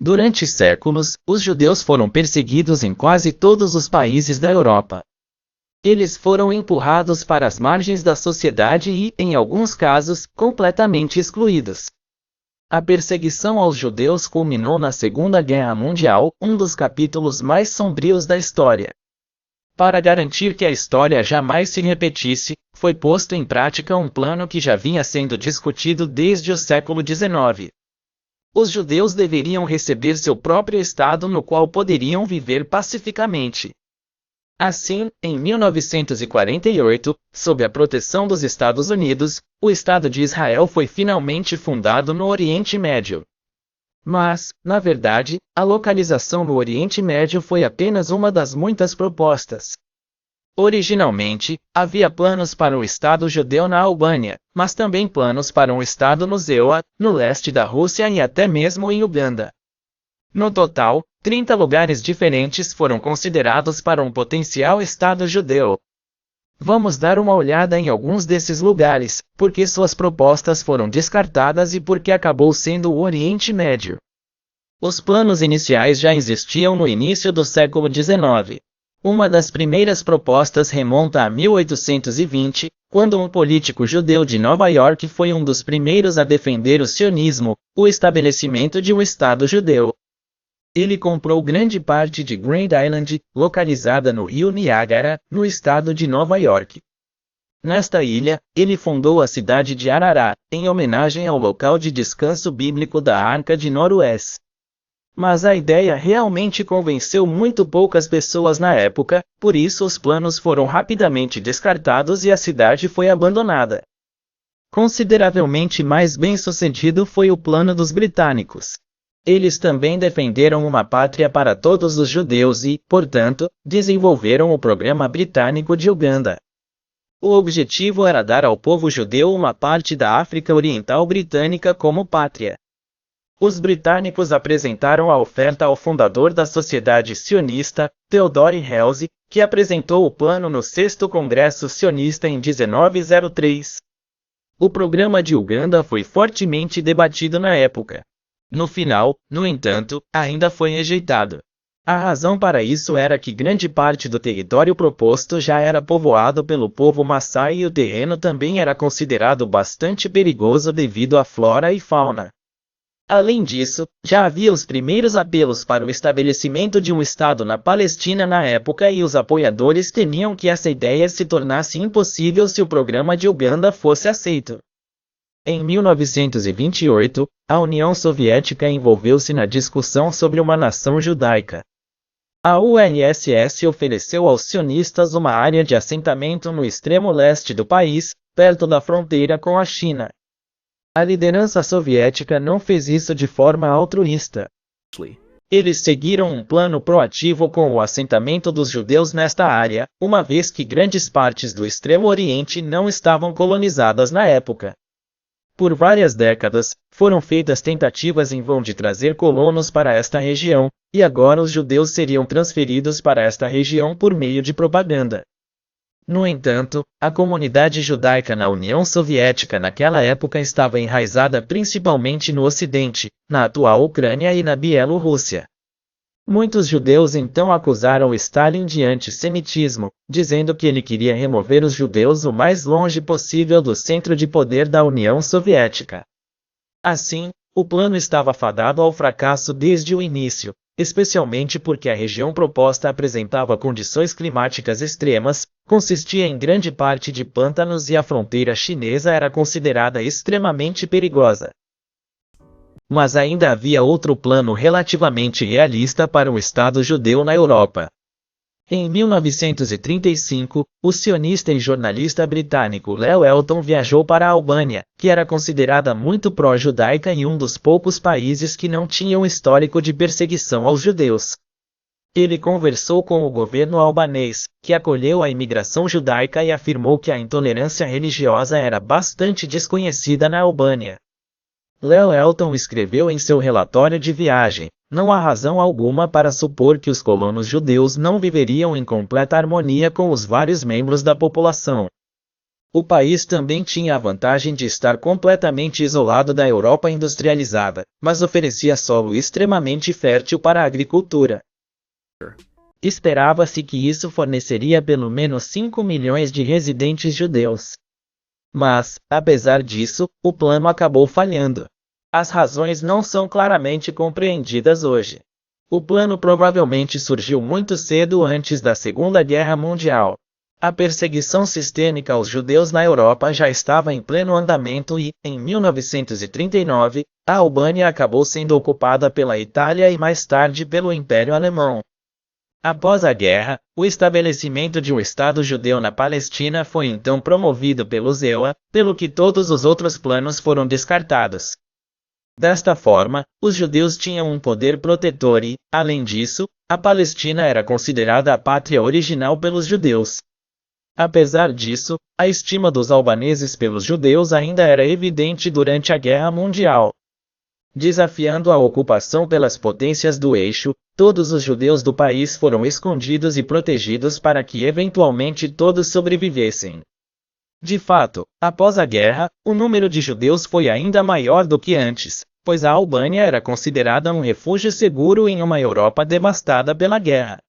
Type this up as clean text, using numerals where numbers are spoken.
Durante séculos, os judeus foram perseguidos em quase todos os países da Europa. Eles foram empurrados para as margens da sociedade e, em alguns casos, completamente excluídos. A perseguição aos judeus culminou na Segunda Guerra Mundial, um dos capítulos mais sombrios da história. Para garantir que a história jamais se repetisse, foi posto em prática um plano que já vinha sendo discutido desde o século XIX. Os judeus deveriam receber seu próprio estado no qual poderiam viver pacificamente. Assim, em 1948, sob a proteção dos Estados Unidos, o Estado de Israel foi finalmente fundado no Oriente Médio. Mas, na verdade, a localização no Oriente Médio foi apenas uma das muitas propostas. Originalmente, havia planos para um Estado judeu na Albânia, mas também planos para um Estado no Zewa, no leste da Rússia e até mesmo em Uganda. No total, 30 lugares diferentes foram considerados para um potencial Estado judeu. Vamos dar uma olhada em alguns desses lugares, porque suas propostas foram descartadas e porque acabou sendo o Oriente Médio. Os planos iniciais já existiam no início do século XIX. Uma das primeiras propostas remonta a 1820, quando um político judeu de Nova York foi um dos primeiros a defender o sionismo, o estabelecimento de um Estado judeu. Ele comprou grande parte de Grand Island, localizada no rio Niágara, no estado de Nova York. Nesta ilha, ele fundou a cidade de Arará, em homenagem ao local de descanso bíblico da Arca de Noé. Mas a ideia realmente convenceu muito poucas pessoas na época, por isso os planos foram rapidamente descartados e a cidade foi abandonada. Consideravelmente mais bem-sucedido foi o plano dos britânicos. Eles também defenderam uma pátria para todos os judeus e, portanto, desenvolveram o Programa Britânico de Uganda. O objetivo era dar ao povo judeu uma parte da África Oriental Britânica como pátria. Os britânicos apresentaram a oferta ao fundador da Sociedade Sionista, Theodore Herzl, que apresentou o plano no 6º Congresso Sionista em 1903. O programa de Uganda foi fortemente debatido na época. No final, no entanto, ainda foi rejeitado. A razão para isso era que grande parte do território proposto já era povoado pelo povo Maasai e o terreno também era considerado bastante perigoso devido à flora e fauna. Além disso, já havia os primeiros apelos para o estabelecimento de um Estado na Palestina na época e os apoiadores temiam que essa ideia se tornasse impossível se o programa de Uganda fosse aceito. Em 1928, a União Soviética envolveu-se na discussão sobre uma nação judaica. A URSS ofereceu aos sionistas uma área de assentamento no extremo leste do país, perto da fronteira com a China. A liderança soviética não fez isso de forma altruísta. Eles seguiram um plano proativo com o assentamento dos judeus nesta área, uma vez que grandes partes do Extremo Oriente não estavam colonizadas na época. Por várias décadas, foram feitas tentativas em vão de trazer colonos para esta região, e agora os judeus seriam transferidos para esta região por meio de propaganda. No entanto, a comunidade judaica na União Soviética naquela época estava enraizada principalmente no Ocidente, na atual Ucrânia e na Bielorrússia. Muitos judeus então acusaram Stalin de antissemitismo, dizendo que ele queria remover os judeus o mais longe possível do centro de poder da União Soviética. Assim, o plano estava fadado ao fracasso desde o início, especialmente porque a região proposta apresentava condições climáticas extremas, consistia em grande parte de pântanos e a fronteira chinesa era considerada extremamente perigosa. Mas ainda havia outro plano relativamente realista para o Estado judeu na Europa. Em 1935, o sionista e jornalista britânico Leo Elton viajou para a Albânia, que era considerada muito pró-judaica e um dos poucos países que não tinham histórico de perseguição aos judeus. Ele conversou com o governo albanês, que acolheu a imigração judaica e afirmou que a intolerância religiosa era bastante desconhecida na Albânia. Leo Elton escreveu em seu relatório de viagem: não há razão alguma para supor que os colonos judeus não viveriam em completa harmonia com os vários membros da população. O país também tinha a vantagem de estar completamente isolado da Europa industrializada, mas oferecia solo extremamente fértil para a agricultura. Esperava-se que isso forneceria pelo menos 5 milhões de residentes judeus. Mas, apesar disso, o plano acabou falhando. As razões não são claramente compreendidas hoje. O plano provavelmente surgiu muito cedo antes da Segunda Guerra Mundial. A perseguição sistêmica aos judeus na Europa já estava em pleno andamento e, em 1939, a Albânia acabou sendo ocupada pela Itália e mais tarde pelo Império Alemão. Após a guerra, o estabelecimento de um Estado judeu na Palestina foi então promovido pelo EUA, pelo que todos os outros planos foram descartados. Desta forma, os judeus tinham um poder protetor e, além disso, a Palestina era considerada a pátria original pelos judeus. Apesar disso, a estima dos albaneses pelos judeus ainda era evidente durante a Guerra Mundial. Desafiando a ocupação pelas potências do eixo, todos os judeus do país foram escondidos e protegidos para que eventualmente todos sobrevivessem. De fato, após a guerra, o número de judeus foi ainda maior do que antes, pois a Albânia era considerada um refúgio seguro em uma Europa devastada pela guerra.